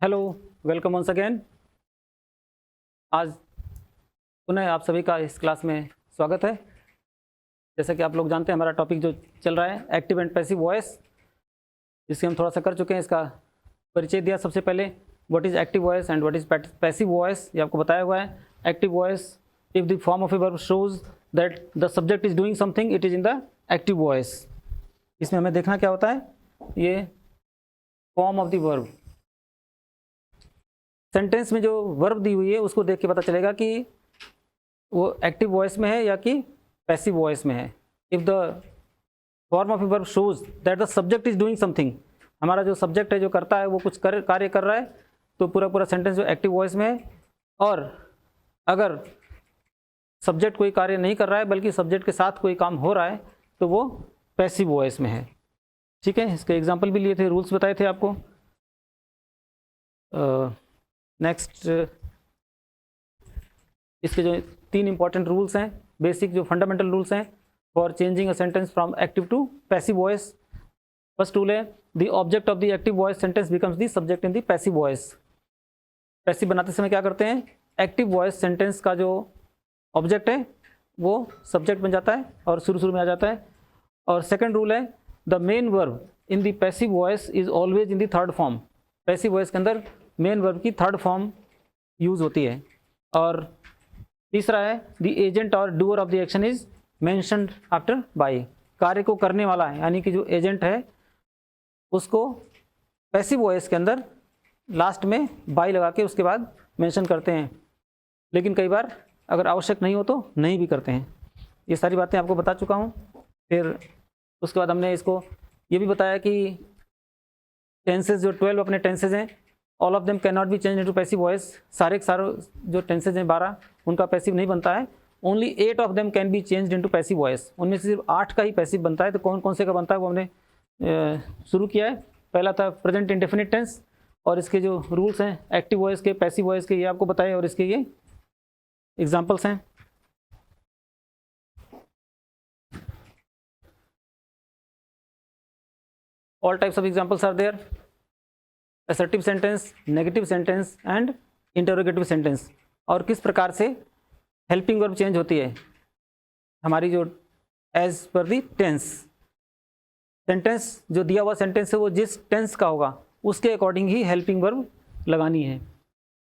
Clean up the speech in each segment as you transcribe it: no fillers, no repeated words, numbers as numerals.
Hello, welcome once again. आज पुनः आप सभी का इस क्लास में स्वागत है। जैसा कि आप लोग जानते हैं, हमारा टॉपिक जो चल रहा है एक्टिव एंड पैसिव वॉइस, जिसके हम थोड़ा सा कर चुके हैं। इसका परिचय दिया सबसे पहले, what is active voice and what is passive voice, ये आपको बताया हुआ है। Active voice, if the form of a verb shows that the subject is doing something, it is in the active voice. इसमें हमें देखना क्या होता है, ये form of the verb. Sentence में जो वर्ब दी हुई है उसको देख के पता चलेगा कि वो एक्टिव वॉइस में है या कि पैसिव वॉइस में है। If the form of a verb shows that the subject is doing something, हमारा जो सब्जेक्ट है जो करता है वो कुछ कार्य कर रहा है, तो पूरा पूरा सेंटेंस जो एक्टिव वॉइस में है। और अगर सब्जेक्ट कोई कार्य नहीं कर रहा है बल्कि सब्जेक्ट के साथ कोई काम हो रहा है, तो वो पैसिव वॉइस में है। ठीक है, इसके एग्जाम्पल भी लिए थे, रूल्स बताए थे आपको। नेक्स्ट, इसके जो 3 इंपॉर्टेंट रूल्स हैं, बेसिक जो फंडामेंटल रूल्स हैं for changing a sentence from active to passive voice. First rule है, the object of the active voice sentence becomes the subject in the passive voice. Passive बनाते समय क्या करते हैं, active voice sentence का जो object है वो सब्जेक्ट बन जाता है और शुरू में आ जाता है। और सेकेंड रूल है, the main verb in the passive voice is always in the third form. Passive voice के अंदर मेन वर्ब की थर्ड फॉर्म यूज होती है। और तीसरा है, द एजेंट और doer of the action is mentioned after bye. कार्य को करने वाला है यानी कि जो एजेंट है उसको पैसिव वॉइस के अंदर लास्ट में बाय लगा के उसके बाद मेंशन करते हैं, लेकिन कई बार अगर आवश्यक नहीं हो तो नहीं भी करते हैं। ये सारी बातें आपको बता चुका हूँ। फिर उसके बाद हमने इसको ये भी बताया कि टेंसेज जो 12 अपने टेंसेज हैं, all of them can not be change into passive voice. सारे जो टेंसेज हैं 12, उनका पैसिव नहीं बनता है। Only 8 of them can be changed into passive voice. उनमें से सिर्फ 8 का ही पैसिव बनता है। तो कौन कौन से का बनता है वो हमने शुरू किया है। पहला था प्रेजेंट इंडेफिनिट टेंस, और इसके जो रूल्स हैं एक्टिव वॉइस के, पैसिव वॉइस के, ये आपको बताए और इसके ये एग्जाम्पल्स हैं। All types of examples are there, assertive sentence, negative sentence and interrogative sentence. और किस प्रकार से हेल्पिंग वर्ब चेंज होती है हमारी जो एज पर दी टेंस। सेंटेंस जो दिया हुआ सेंटेंस है वो जिस टेंस का होगा उसके अकॉर्डिंग ही हेल्पिंग वर्ब लगानी है।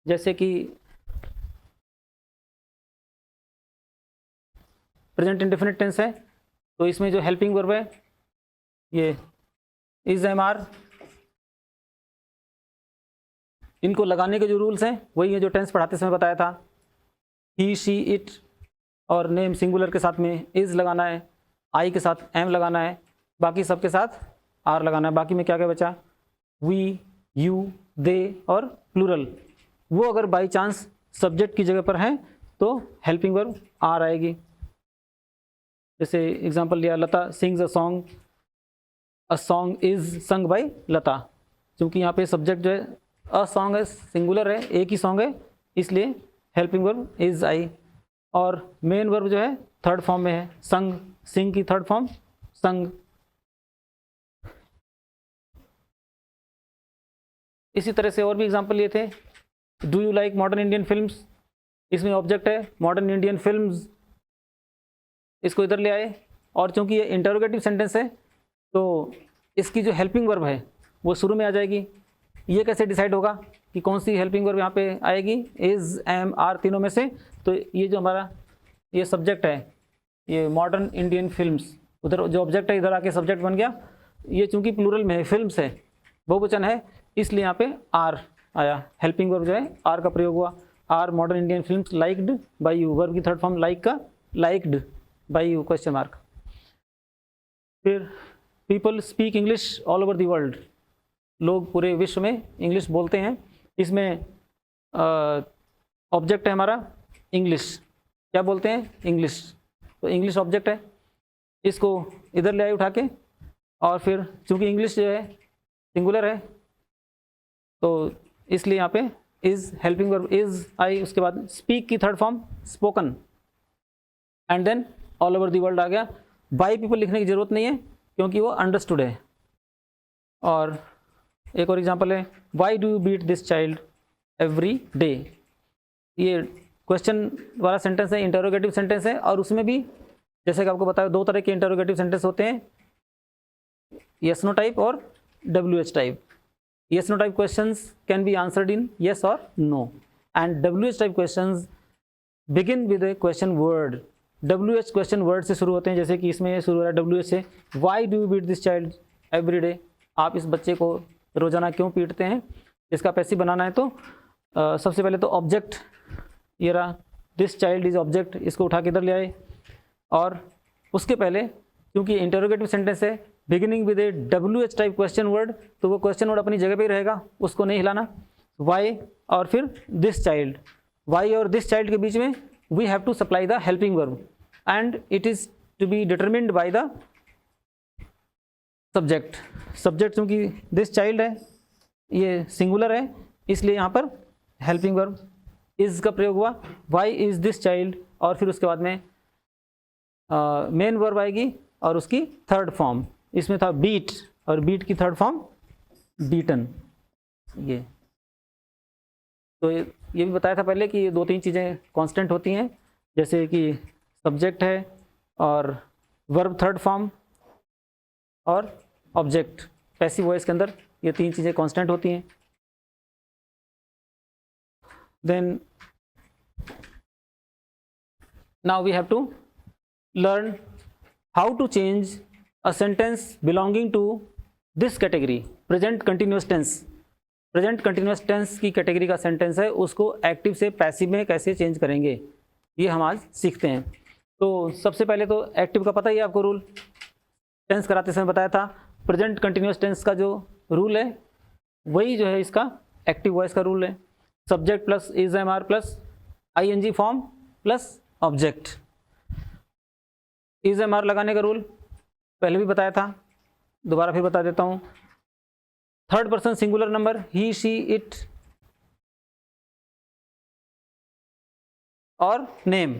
जैसे कि प्रेजेंट इंडेफिनिट टेंस है तो इसमें जो हेल्पिंग वर्ब है ये इज, एम, आर, इनको लगाने के जो रूल्स हैं वही है जो टेंस पढ़ाते समय बताया था। ही, शी, इट और नेम सिंगुलर के साथ में इज लगाना है, आई के साथ एम लगाना है, बाकी सबके साथ आर लगाना है। बाकी में क्या क्या बचा, वी, यू, दे और प्लूरल। वो अगर बाई चांस सब्जेक्ट की जगह पर है तो हेल्पिंग वर्ब आर आएगी। जैसे एग्जांपल लिया, Lata sings a song is sung by Lata. क्योंकि यहाँ पे सब्जेक्ट जो है अ सॉन्ग है, सिंगुलर है, एक ही सॉन्ग है, इसलिए हेल्पिंग वर्ब इज आई। और मेन वर्ब जो है थर्ड फॉर्म में है, संग, सिंग की थर्ड फॉर्म संग। इसी तरह से और भी एग्जांपल लिए थे। Do you like modern Indian films, इसमें ऑब्जेक्ट है मॉडर्न इंडियन फिल्म्स, इसको इधर ले आए। और चूंकि ये इंटरोगेटिव सेंटेंस है तो इसकी जो हेल्पिंग वर्ब है वो शुरू में आ जाएगी। ये कैसे डिसाइड होगा कि कौन सी हेल्पिंग वर्ब यहाँ पे आएगी, इज, एम, आर, तीनों में से। तो ये जो हमारा ये सब्जेक्ट है, ये मॉडर्न इंडियन फिल्म्स, उधर जो ऑब्जेक्ट है इधर आके सब्जेक्ट बन गया। ये चूंकि प्लूरल में है, फिल्म्स है, बहुवचन है, इसलिए यहाँ पे आर आया। हेल्पिंग वर्ब जो है आर का प्रयोग हुआ। Are modern Indian films liked by you, verb की थर्ड फॉर्म लाइक का liked by you question mark. फिर people speak English all over the world, लोग पूरे विश्व में इंग्लिश बोलते हैं। इसमें ऑब्जेक्ट है हमारा इंग्लिश, क्या बोलते हैं इंग्लिश, तो इंग्लिश ऑब्जेक्ट है, इसको इधर ले आए उठा के। और फिर चूंकि इंग्लिश जो है सिंगुलर है तो इसलिए यहाँ पे is, helping verb is I, उसके बाद स्पीक की third form spoken, and then all over the world आ गया। बाई पीपल लिखने की जरूरत नहीं है क्योंकि वो अंडरस्टूड है। और एक और एग्जांपल है, why do you beat this child every day. ये क्वेश्चन वाला सेंटेंस है, इंटरोगेटिव सेंटेंस है, और उसमें भी जैसे कि आपको बताया 2 तरह के इंटरोगेटिव सेंटेंस होते हैं, yes no टाइप और WH type. yes no type questions can be answered in yes और no, and WH type questions begin with A question word. WH question word से शुरू होते हैं, जैसे कि इसमें शुरू हो रहा है WH से, why do you beat this child every day. आप इस बच्चे को रोजाना क्यों पीटते हैं। इसका पैसिव बनाना है तो सबसे पहले तो ऑब्जेक्ट, ये रहा दिस चाइल्ड इज ऑब्जेक्ट, इसको उठा के इधर ले आए, और उसके पहले क्योंकि इंटरोगेटिव सेंटेंस है beginning with A WH type question word, तो वो क्वेश्चन वर्ड अपनी जगह पे ही रहेगा, उसको नहीं हिलाना। वाई और फिर दिस चाइल्ड, वाई और दिस चाइल्ड के बीच में we have to supply the helping verb and it is to be determined by the subject. Subject क्योंकि दिस चाइल्ड है, ये सिंगुलर है, इसलिए यहाँ पर हेल्पिंग वर्ब इज का प्रयोग हुआ। वाई इज दिस चाइल्ड, और फिर उसके बाद में मेन वर्ब आएगी और उसकी थर्ड फॉर्म, इसमें था बीट, और बीट की थर्ड फॉर्म बीटन। ये तो ये भी बताया था पहले कि ये 2-3 चीज़ें कांस्टेंट होती हैं, जैसे कि सब्जेक्ट है और वर्ब थर्ड फॉर्म और ऑब्जेक्ट पैसिव वॉइस के अंदर, ये 3 चीज़ें कांस्टेंट होती हैं। Then now we have to learn how to change a sentence belonging to this category, present continuous tense। Present continuous tense की कैटेगरी का सेंटेंस है, उसको एक्टिव से पैसिव में कैसे चेंज करेंगे, ये हम आज सीखते हैं। तो सबसे पहले तो एक्टिव का पता ही है आपको रूल, टेंस कराते समय बताया था। प्रेजेंट कंटिन्यूस टेंस का जो रूल है वही जो है इसका एक्टिव वॉइस का रूल है, subject plus is am are plus ING form plus object. Is am are लगाने का रूल पहले भी बताया था, दोबारा फिर बता देता हूँ। Third person singular number he she it और नेम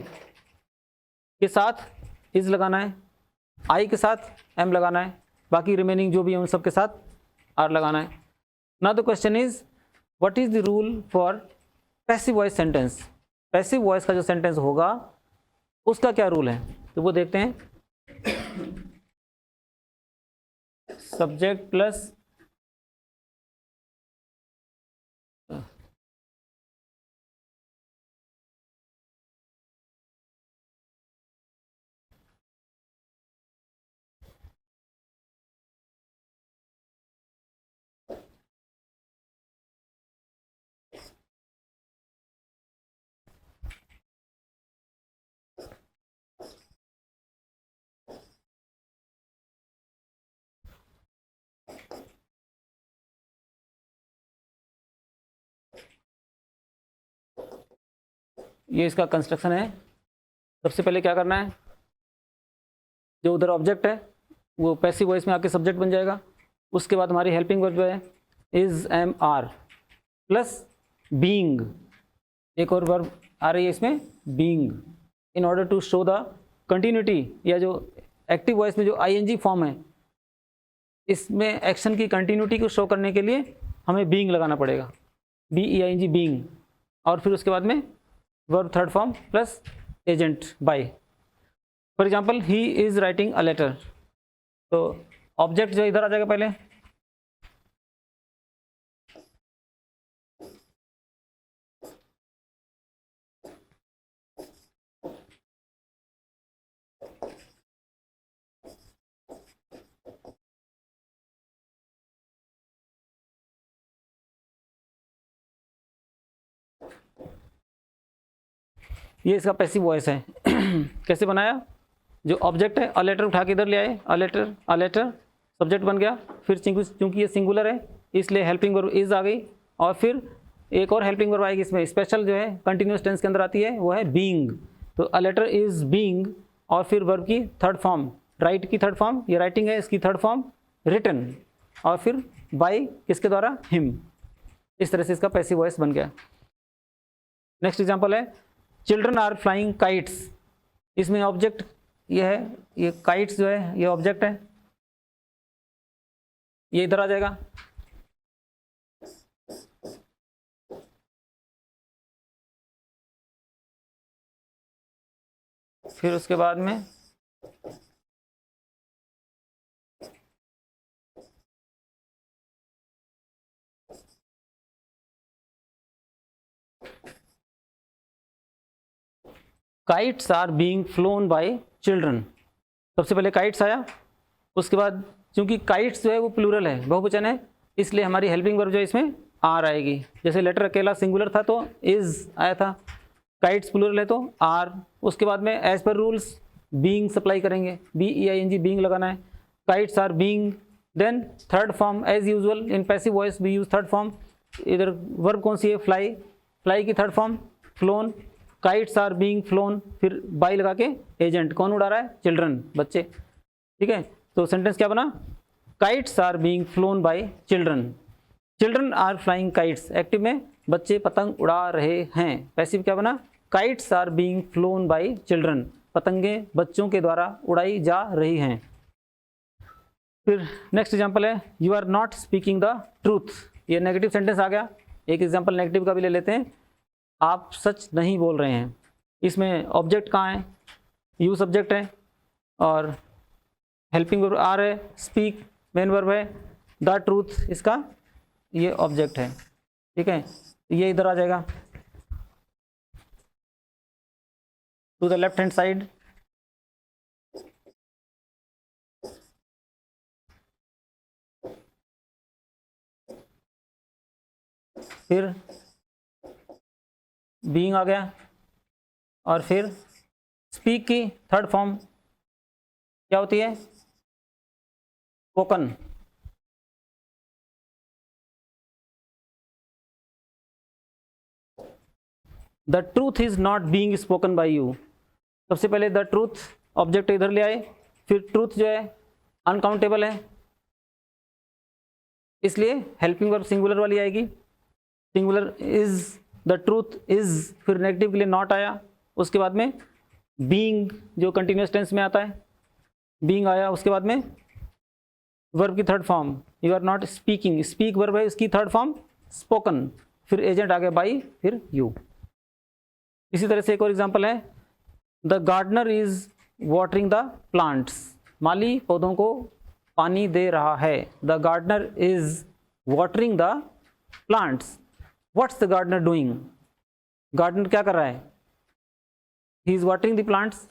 के साथ इज लगाना है, आई के साथ एम लगाना है, बाकी रिमेनिंग जो भी है उन सब के साथ आर लगाना है। Now the question is what is the rule for passive voice sentence. Passive voice का जो सेंटेंस होगा उसका क्या रूल है, तो वो देखते हैं। सब्जेक्ट प्लस ये इसका कंस्ट्रक्शन है। सबसे पहले क्या करना है, जो उधर ऑब्जेक्ट है वो पैसिव वॉइस में आके सब्जेक्ट बन जाएगा। उसके बाद हमारी हेल्पिंग वर्ब जो है is am are plus being, एक और वर्ब आ रही है इसमें being, in order to show the continuity, या जो एक्टिव वॉइस में जो ING फॉर्म है इसमें एक्शन की कंटिन्यूटी को शो करने के लिए हमें बीइंग लगाना पड़ेगा, BEING बीइंग, और फिर उसके बाद में verb third form plus agent by. For example he is writing a letter, तो ऑब्जेक्ट जो इधर आ जाएगा पहले, ये इसका पैसिव वॉइस है। कैसे बनाया, जो ऑब्जेक्ट है अ लेटर उठा के इधर ले आए, अ लेटर सब्जेक्ट बन गया, फिर चूंकि ये सिंगुलर है इसलिए हेल्पिंग वर्ब इज आ गई, और फिर एक और हेल्पिंग वर्ब आएगी इसमें स्पेशल जो है कंटिन्यूस टेंस के अंदर आती है, वो है बीइंग। तो अ लेटर इज बीइंग, और फिर वर्ब की थर्ड फॉर्म, राइट की थर्ड फॉर्म, ये राइटिंग है, इसकी थर्ड फॉर्म रिटन, और फिर बाय किसके द्वारा, हिम। इस तरह से इसका पैसिव वॉइस बन गया। नेक्स्ट एग्जाम्पल है चिल्ड्रन आर फ्लाइंग काइट्स, इसमें ऑब्जेक्ट ये है, ये काइट्स जो है ये ऑब्जेक्ट है, ये इधर आ जाएगा, फिर उसके बाद में kites are being flown by children. सबसे पहले काइट्स आया, उसके बाद क्योंकि काइट्स जो है वो प्लूरल है, बहुवचन है, इसलिए हमारी हेल्पिंग वर्ब जो है इसमें आर आएगी। जैसे लेटर अकेला सिंगुलर था तो इज आया था, काइट्स प्लूरल है तो आर। उसके बाद में as per rules being supply करेंगे, BEING बीइंग लगाना है। Kites are being, then third form as usual in passive voice we use third form. इधर वर्ब कौन सी है? फ्लाई, फ्लाई की third form flown. Kites are being flown, फिर by लगा के एजेंट, कौन उड़ा रहा है? चिल्ड्रन, बच्चे। ठीक है, तो सेंटेंस क्या बना? Kites are being flown by children, children are flying kites. Active में बच्चे पतंग उड़ा रहे हैं, पैसिव क्या बना? Kites are being flown by children, पतंगे बच्चों के द्वारा उड़ाई जा रही हैं। फिर नेक्स्ट एग्जांपल है you are not speaking the truth. ये नेगेटिव सेंटेंस आ गया, एक एग्जांपल नेगेटिव का भी ले लेते हैं। आप सच नहीं बोल रहे हैं। इसमें ऑब्जेक्ट कहाँ है? यू सब्जेक्ट है और हेल्पिंग वर्ब आर है, स्पीक मेन वर्ब है, द ट्रूथ इसका ये ऑब्जेक्ट है। ठीक है, ये इधर आ जाएगा to the left hand side. फिर बीइंग आ गया और फिर स्पीक की थर्ड फॉर्म क्या होती है? Spoken. The truth is not being spoken by you. सबसे पहले द ट्रूथ ऑब्जेक्ट इधर ले आए, फिर ट्रूथ जो है अनकाउंटेबल है, इसलिए हेल्पिंग वर्ब सिंगुलर वाली आएगी। Singular is, the truth is, फिर नेगेटिव के लिए नॉट आया। उसके बाद में बीइंग जो कंटिन्यूस टेंस में आता है, बीइंग आया। उसके बाद में वर्ब की third form you are not speaking, speak verb है, इसकी थर्ड फॉर्म स्पोकन, फिर एजेंट आ गया बाई, फिर यू। इसी तरह से एक और एग्जांपल है the gardener is watering the plants. माली पौधों को पानी दे रहा है। The gardener is watering the plants. What's the gardener doing? Gardener क्या कर रहा है? He is watering the plants.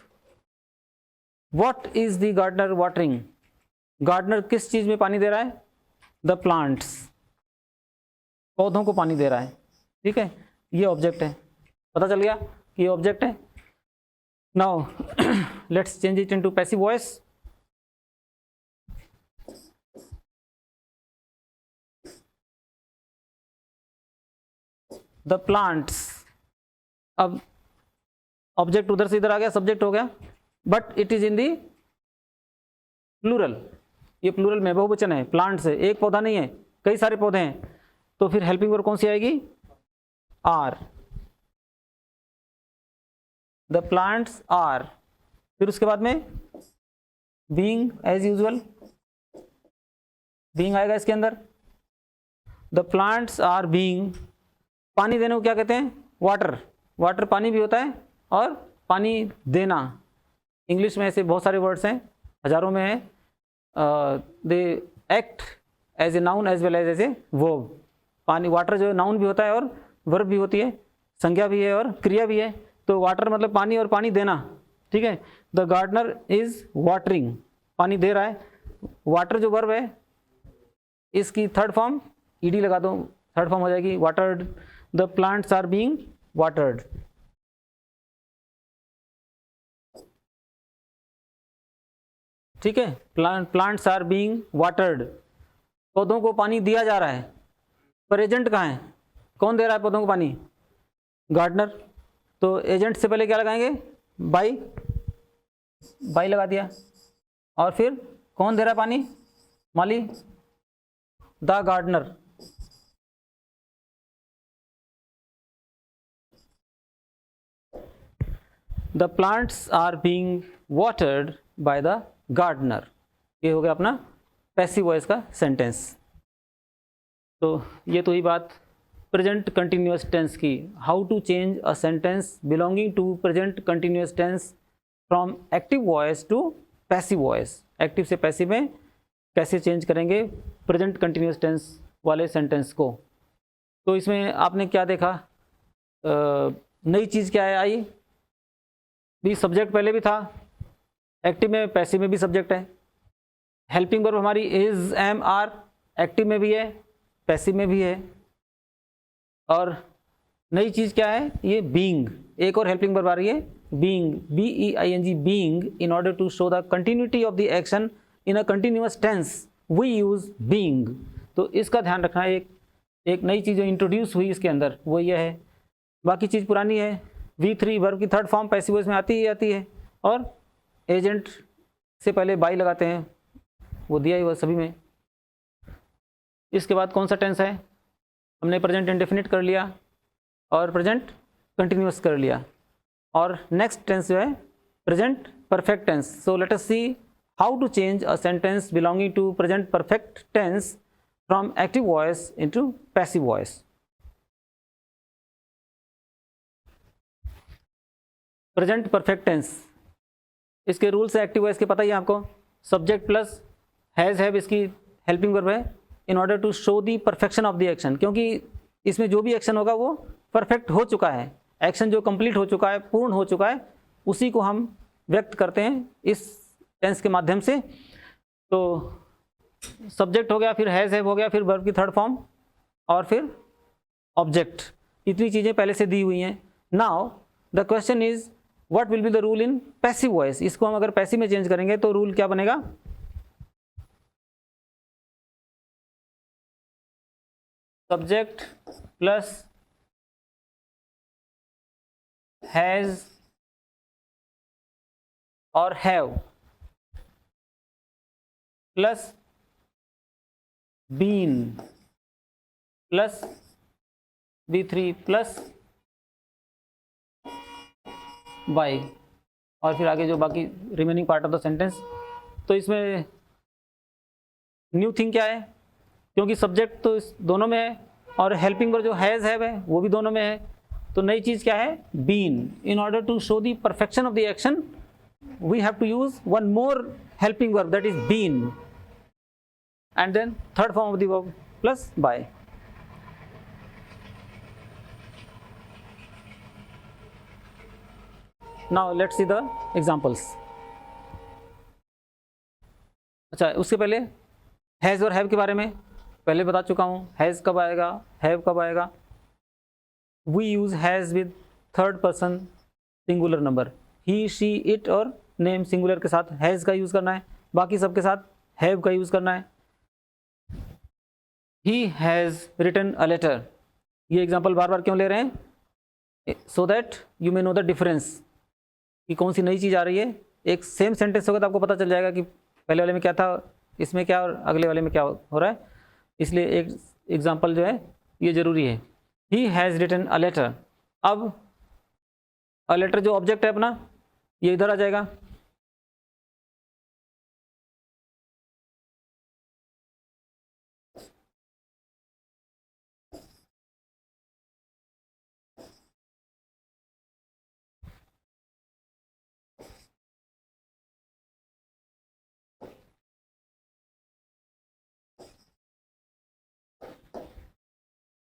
What is the gardener watering? Gardener किस चीज में पानी दे रहा है? द प्लांट्स, पौधों को पानी दे रहा है। ठीक है, ये ऑब्जेक्ट है, पता चल गया कि ये ऑब्जेक्ट है। Now let's change it into passive voice. The plants, अब ऑब्जेक्ट उधर से इधर आ गया, सब्जेक्ट हो गया, but it is in the plural. ये प्लूरल में बहुवचन है, प्लांट्स है, एक पौधा नहीं है, कई सारे पौधे हैं। तो फिर हेल्पिंग वर्ब कौन सी आएगी? आर। द प्लांट्स आर, फिर उसके बाद में बीइंग एज यूजुअल, बीइंग आएगा इसके अंदर। द प्लांट्स आर बीइंग, पानी देने को क्या कहते हैं? वाटर। वाटर पानी भी होता है और पानी देना, इंग्लिश में ऐसे बहुत सारे वर्ड्स हैं, हजारों में है। They act as a noun as well as a verb. पानी, वाटर जो है नाउन भी होता है और वर्ब भी होती है, संज्ञा भी है और क्रिया भी है। तो वाटर मतलब पानी और पानी देना। ठीक है, द गार्डनर इज वाटरिंग, पानी दे रहा है। वाटर जो वर्ब है इसकी थर्ड फॉर्म ईडी लगा दो, थर्ड फॉर्म हो जाएगी watered. The plants are being watered. ठीक है, प्लांट्स आर बीइंग वाटर्ड, पौधों को पानी दिया जा रहा है। पर एजेंट कहाँ है? कौन दे रहा है पौधों को पानी? गार्डनर। तो एजेंट से पहले क्या लगाएंगे? बाई, बाई लगा दिया। और फिर कौन दे रहा है पानी? माली, the gardener. The plants are being watered by the gardener. ये हो गया अपना पैसिव वॉइस का सेंटेंस। तो ये तो ही बात प्रेजेंट कंटिन्यूअस टेंस की, how to change a sentence belonging to present continuous tense from active voice to passive voice, active से पैसिव में कैसे चेंज करेंगे प्रेजेंट कंटिन्यूस टेंस वाले सेंटेंस को। तो इसमें आपने क्या देखा, नई चीज़ क्या है आई भी, सब्जेक्ट पहले भी था, एक्टिव में पैसिव में भी सब्जेक्ट है, हेल्पिंग वर्ब हमारी इज एम आर एक्टिव में भी है पैसिव में भी है, और नई चीज़ क्या है ये बीइंग, एक और हेल्पिंग वर्ब आ रही है being, BEING being, in order to show the continuity of the action in a continuous tense we use being. तो इसका ध्यान रखना है, एक नई चीज़ जो इंट्रोड्यूस हुई इसके अंदर वो ये है, बाकी चीज़ पुरानी है। V3 वर्ब की थर्ड फॉर्म पैसिव वॉइस में आती ही आती है, और एजेंट से पहले बाई लगाते हैं, वो दिया ही हुआ सभी में। इसके बाद कौन सा टेंस है, हमने प्रेजेंट इंडेफिनिट कर लिया और प्रेजेंट कंटिन्यूअस कर लिया, और नेक्स्ट टेंस जो है present perfect tense. So let us see how to change a sentence belonging to present perfect tense from active voice into passive voice. Present perfect tense, इसके rules है active voice के पता ही है आपको, subject plus has have इसकी helping verb है in order to show the perfection of the action, क्योंकि इसमें जो भी एक्शन होगा वो परफेक्ट हो चुका है, एक्शन जो कंप्लीट हो चुका है, पूर्ण हो चुका है, उसी को हम व्यक्त करते हैं इस टेंस के माध्यम से। तो सब्जेक्ट हो गया, फिर हैज़ हैव हो गया, फिर वर्ब की थर्ड फॉर्म, और फिर ऑब्जेक्ट, इतनी चीज़ें पहले से दी हुई हैं। Now the question is what will be the rule in passive voice. इसको हम अगर पैसिव में चेंज करेंगे तो रूल क्या बनेगा, सब्जेक्ट प्लस हैज और have plus been plus V3 plus by, और फिर आगे जो बाकी remaining part of the sentence. तो इसमें न्यू थिंग क्या है, क्योंकि सब्जेक्ट तो इस दोनों में है और हेल्पिंग वर्ब जो हैज़ हैव है वो भी दोनों में है, तो नई चीज़ क्या है been. In order to show the perfection of the action we have to use one more helping verb that is been, and then third form of the verb plus by. Now let's see the examples. अच्छा, उसके पहले has और have के बारे में पहले बता चुका हूँ, हैज़ कब आएगा, हैव कब आएगा। We use has with third person singular number, he she it और नेम सिंगुलर के साथ हैज़ का यूज़ करना है, बाकी सबके साथ हैव का यूज़ करना है। He has written a letter, ये एग्जाम्पल बार बार क्यों ले रहे हैं, so that you may know the difference कि कौन सी नई चीज़ आ रही है। एक सेम सेंटेंस होगा तो आपको पता चल जाएगा कि पहले वाले में क्या था, इसमें क्या, और अगले वाले में क्या हो रहा है, इसलिए एक एग्जाम्पल जो है ये ज़रूरी है। He has written a letter, अब अ लेटर जो ऑब्जेक्ट है अपना ये इधर आ जाएगा,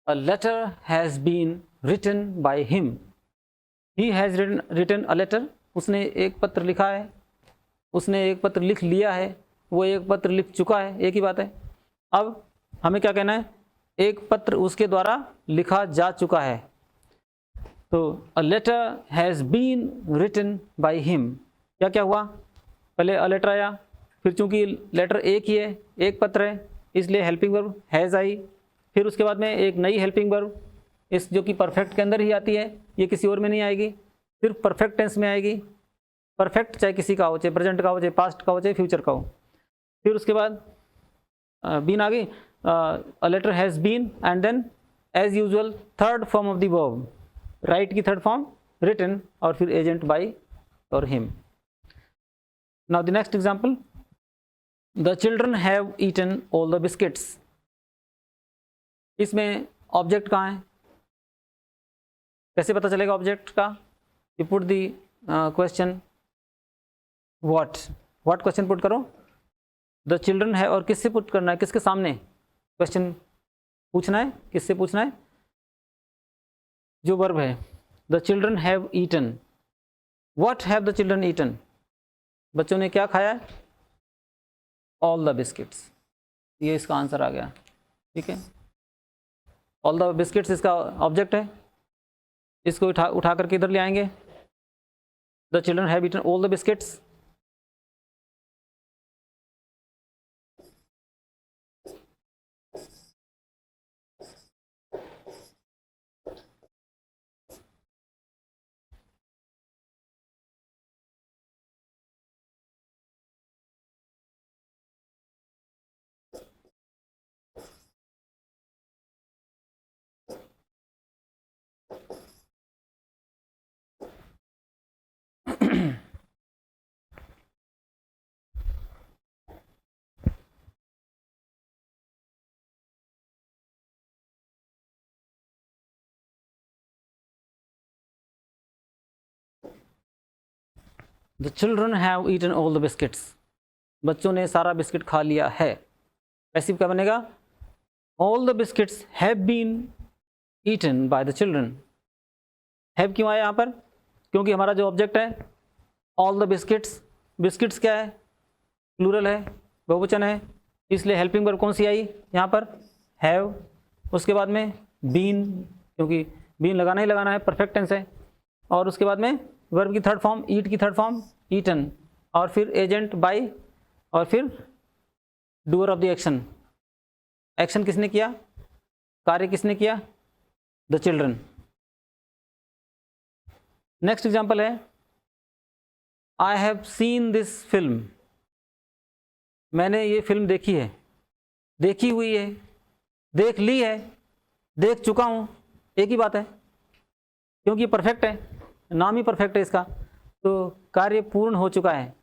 a letter has been written by him, he has written a letter, उसने एक पत्र लिखा है, उसने एक पत्र लिख लिया है, वो एक पत्र लिख चुका है, एक ही बात है। अब हमें क्या कहना है, एक पत्र उसके द्वारा लिखा जा चुका है, तो a letter has been written by him, क्या क्या हुआ, पहले a letter आया, फिर चूंकि लेटर एक ही है, एक पत्र है, इसलिए हेल्पिंग वर्ब हैज़ आई, फिर उसके बाद में एक नई हेल्पिंग वर्ब इस जो कि परफेक्ट के अंदर ही आती है, ये किसी और में नहीं आएगी, सिर्फ परफेक्ट टेंस में आएगी। परफेक्ट चाहे किसी का हो, चाहे प्रेजेंट का हो, चाहे पास्ट का हो, चाहे फ्यूचर का हो। फिर उसके बाद बीन आ गई, a letter has been, and then as usual third form of the verb, write की थर्ड फॉर्म रिटन, और फिर एजेंट बाई और him. Now the next example, the children have eaten all the biscuits, इसमें object कहाँ है, कैसे पता चलेगा ऑब्जेक्ट का, you put the question what, what question put करो, द चिल्ड्रन है, और किससे पुट करना है, किसके सामने क्वेश्चन पूछना है, किससे पूछना है, जो वर्ब है, the children have eaten, what have the children eaten, बच्चों ने क्या खाया, ऑल द बिस्किट्स, ये इसका आंसर आ गया। ठीक है, ऑल द बिस्किट्स इसका ऑब्जेक्ट है, इसको उठा करके इधर ले आएंगे, the children have eaten all the biscuits, the children have eaten all the biscuits, बच्चों ने सारा बिस्किट खा लिया है। पैसिव क्या बनेगा, all the biscuits have been eaten by the children. Have क्यों आया यहाँ पर, क्योंकि हमारा जो ऑब्जेक्ट है ऑल द बिस्किट्स, बिस्किट्स क्या है, प्लूरल है, बहुवचन है, इसलिए हेल्पिंग वर्ब कौन सी आई यहाँ पर, हैव। उसके बाद में बीन, क्योंकि बीन लगाना ही लगाना है, परफेक्ट टेंस है, और उसके बाद में वर्ब की थर्ड फॉर्म, ईट की थर्ड फॉर्म ईटन, और फिर एजेंट बाय, और फिर doer of the action, action किसने किया, कार्य किसने किया, द चिल्ड्रन। नेक्स्ट एग्जांपल है, आई हैव सीन दिस फिल्म, मैंने ये फिल्म देखी है, देखी हुई है, देख ली है, देख चुका हूँ, एक ही बात है, क्योंकि परफेक्ट है, नाम ही परफेक्ट है इसका, तो कार्य पूर्ण हो चुका है।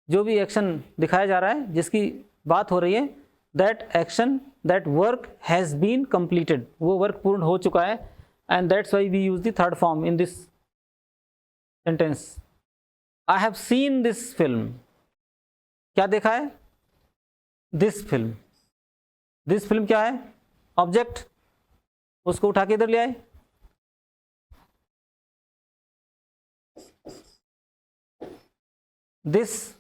जो भी एक्शन दिखाया जा रहा है, जिसकी बात हो रही है, that action, that work has been completed, वो वर्क पूर्ण हो चुका है, and that's why we use the third form in this sentence. I have seen this film, क्या देखा है, दिस फिल्म, दिस फिल्म क्या है, ऑब्जेक्ट, उसको उठा के इधर ले आए, दिस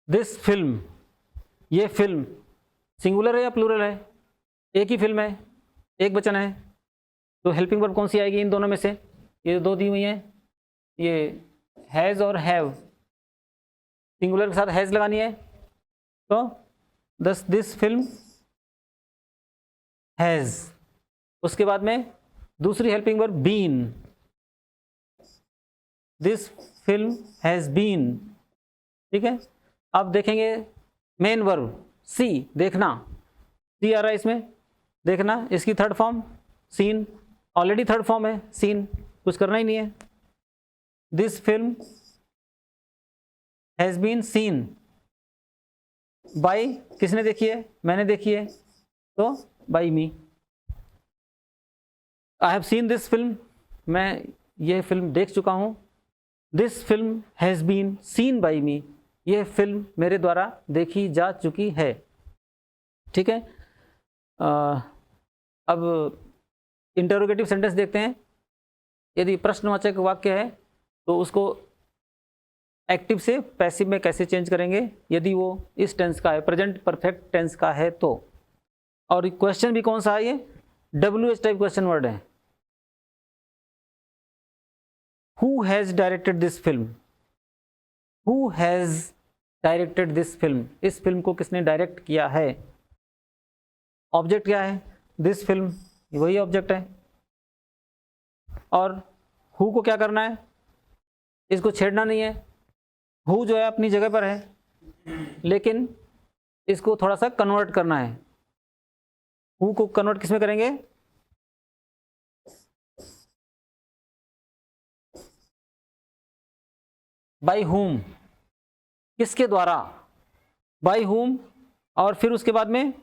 दिस फिल्म, ये फिल्म सिंगुलर है या प्लूरल है, एक ही फिल्म है, एक वचन है, तो हेल्पिंग वर्ब कौन सी आएगी इन दोनों में से, ये दो दी हुई हैं, ये हैज़ और हैव, सिंगुलर के साथ हैज़ लगानी है, तो दिस फिल्म हैज़, उसके बाद में दूसरी helping verb been, this film has been. ठीक है, अब देखेंगे मेन वर्ब सी, देखना, सी आ रहा है इसमें, देखना, इसकी third form seen, already third form है सीन, कुछ करना ही नहीं है, this film has been seen by, किसने देखी है, मैंने देखी है, तो by me. I have seen this film, मैं ये फिल्म देख चुका हूँ, this film has been seen by me, यह फिल्म मेरे द्वारा देखी जा चुकी है। ठीक है, अब इंटरोगेटिव सेंटेंस देखते हैं। यदि प्रश्नवाचक वाक्य है तो उसको एक्टिव से पैसिव में कैसे चेंज करेंगे, यदि वो इस टेंस का है, प्रेजेंट परफेक्ट टेंस का है तो। और क्वेश्चन भी कौन सा है, ये WH टाइप क्वेश्चन वर्ड है, who has directed this film, who has directed this film, इस फिल्म को किसने डायरेक्ट किया है, ऑब्जेक्ट क्या है, दिस फिल्म, वही ऑब्जेक्ट है, और हु को क्या करना है, इसको छेड़ना नहीं है, हु जो है अपनी जगह पर है, लेकिन इसको थोड़ा सा कन्वर्ट करना है। हु को कन्वर्ट किस में करेंगे, बाय हुम, किसके द्वारा, बाय हुम, और फिर उसके बाद में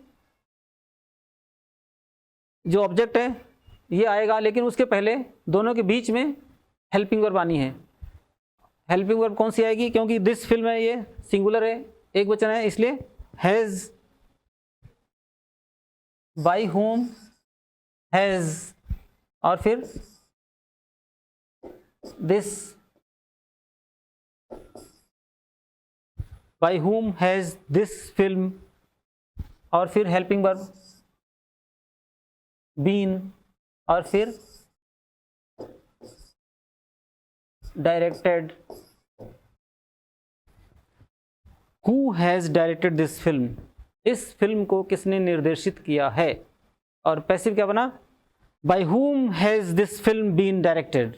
जो ऑब्जेक्ट है ये आएगा, लेकिन उसके पहले दोनों के बीच में हेल्पिंग वर्ब आनी है। हेल्पिंग वर्ब कौन सी आएगी, क्योंकि दिस फिल्म है, ये सिंगुलर है, एक वचन है, इसलिए हैज़, बाय होम, हैज़, और फिर this, by whom has this film, और फिर हेल्पिंग वर्ब बीन, और फिर directed, who has directed this film, इस फिल्म को किसने निर्देशित किया है, और पैसिव क्या बना, by whom has this film been directed,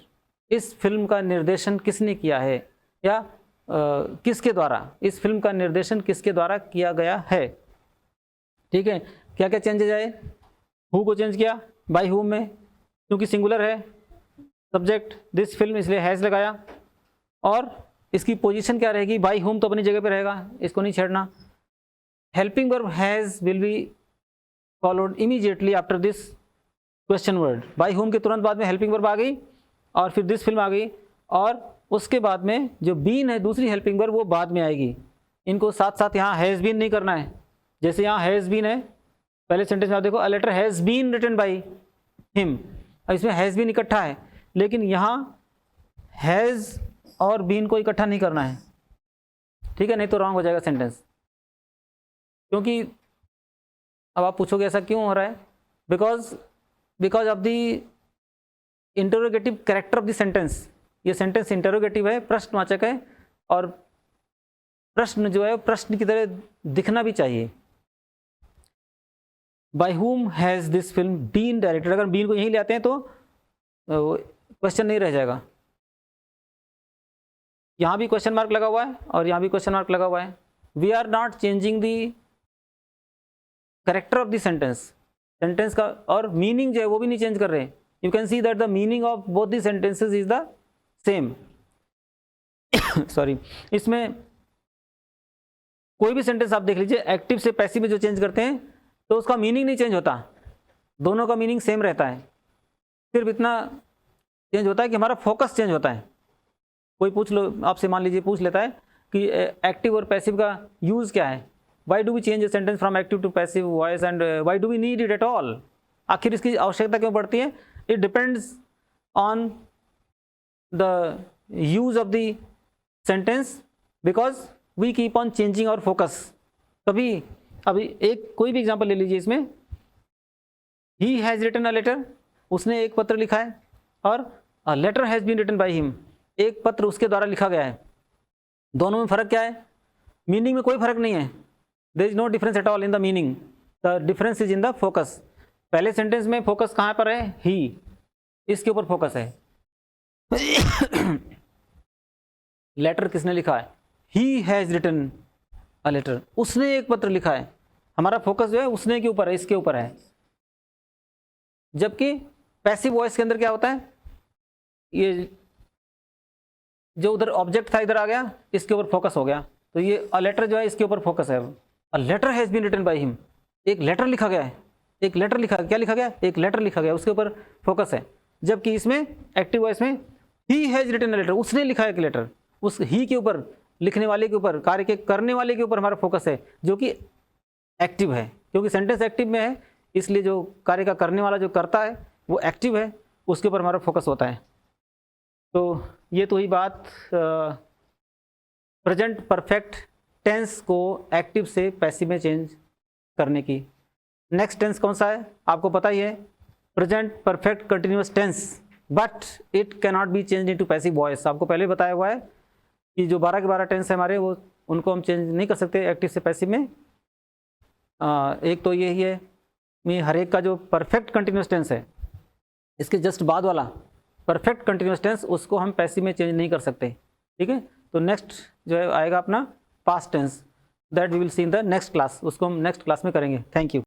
इस फिल्म का निर्देशन किसने किया है, या किसके द्वारा, इस फिल्म का निर्देशन किसके द्वारा किया गया है। ठीक है, क्या क्या चेंजेज आए, हु को चेंज किया बाय हुम में, क्योंकि सिंगुलर है, सब्जेक्ट दिस फिल्म इसलिए हैज़ लगाया, और इसकी पोजीशन क्या रहेगी, बाय हुम तो अपनी जगह पे रहेगा, इसको नहीं छेड़ना। Helping verb has will be followed immediately after this question word, by whom के तुरंत बाद में हेल्पिंग वर्ब आ गई, और फिर दिस फिल्म आ गई, और उसके बाद में जो बीन है दूसरी हेल्पिंग वर्ब वो बाद में आएगी। इनको साथ साथ यहाँ हैज़ बीन नहीं करना है, जैसे यहाँ हैज़ बीन है पहले सेंटेंस में, आप देखो a letter has been written by him, अब इसमें हैज़ बीन इकट्ठा है, लेकिन यहाँ हैज़ और बीन को इकट्ठा नहीं करना है, ठीक है, नहीं तो रॉन्ग हो जाएगा सेंटेंस। क्योंकि अब आप पूछोगे ऐसा क्यों हो रहा है, because of the interrogative character of the sentence, ये सेंटेंस इंटरोगेटिव है, प्रश्नवाचक है, और प्रश्न जो है प्रश्न की तरह दिखना भी चाहिए। By whom has this film been directed, अगर बीन को यहीं ले आते हैं तो क्वेश्चन नहीं रह जाएगा। यहाँ भी क्वेश्चन मार्क लगा हुआ है और यहाँ भी क्वेश्चन मार्क लगा हुआ है। We are not changing the character of the sentence का, और मीनिंग जो है वो भी नहीं चेंज कर रहे हैं। You can see that the meaning of both the sentences is the same. Sorry, इसमें कोई भी सेंटेंस आप देख लीजिए, एक्टिव से पैसिव में जो चेंज करते हैं तो उसका मीनिंग नहीं चेंज होता, दोनों का मीनिंग सेम रहता है, सिर्फ इतना चेंज होता है कि हमारा फोकस चेंज होता है। कोई पूछ लो आपसे, मान लीजिए पूछ लेता है कि एक्टिव और पैसिव का यूज़ क्या है, why do we change a sentence from active to passive voice and why do we need it at all, आखिर इसकी आवश्यकता क्यों पड़ती है। It depends on the use of the sentence because we keep on changing our focus. कभी अभी एक कोई भी एग्जांपल ले लीजिए, इसमें he has written a letter, उसने एक पत्र लिखा है, और a letter has been written by him, एक पत्र उसके द्वारा लिखा गया है। दोनों में फ़र्क क्या है, मीनिंग में कोई फ़र्क नहीं है, there is no difference at all in the meaning, the difference is in the focus. पहले सेंटेंस में फोकस कहाँ पर है, ही, इसके ऊपर फोकस है। लेटर किसने लिखा है, he has written a letter, उसने एक पत्र लिखा है, हमारा फोकस जो है उसने के ऊपर है, इसके ऊपर है। जबकि पैसिव वॉइस के अंदर क्या होता है, ये जो उधर ऑब्जेक्ट था इधर आ गया, इसके ऊपर फोकस हो गया, तो ये अ लेटर जो है इसके ऊपर फोकस है। A letter has been written by him, एक लेटर लिखा गया है, एक लेटर लिखा, क्या लिखा गया, एक लेटर लिखा गया, उसके ऊपर फोकस है। जबकि इसमें एक्टिव वॉइस में he has written a letter, उसने लिखा है एक लेटर, उस ही के ऊपर, लिखने वाले के ऊपर, कार्य के करने वाले के ऊपर हमारा फोकस है, जो कि एक्टिव है। क्योंकि सेंटेंस एक्टिव में है, इसलिए जो कार्य का करने वाला जो करता है वो एक्टिव है, उसके ऊपर हमारा फोकस होता है। तो ये तो ही बात प्रेजेंट परफेक्ट टेंस को एक्टिव से पैसिव में चेंज करने की। नेक्स्ट टेंस कौन सा है आपको पता ही है, present perfect continuous tense, but it can not be change into passive voice. आपको पहले बताया हुआ है कि जो 12 के 12 टेंस है हमारे, वो उनको हम चेंज नहीं कर सकते एक्टिव से पैसिव में। एक तो यही है, मैं हर एक का जो परफेक्ट कंटिन्यूअस टेंस है, इसके जस्ट बाद वाला परफेक्ट कंटिन्यूअस टेंस, उसको हम पैसिव में चेंज नहीं कर सकते। ठीक है, तो नेक्स्ट जो है आएगा अपना past tense, that we will see in the next class, उसको हम नेक्स्ट क्लास में करेंगे। Thank you.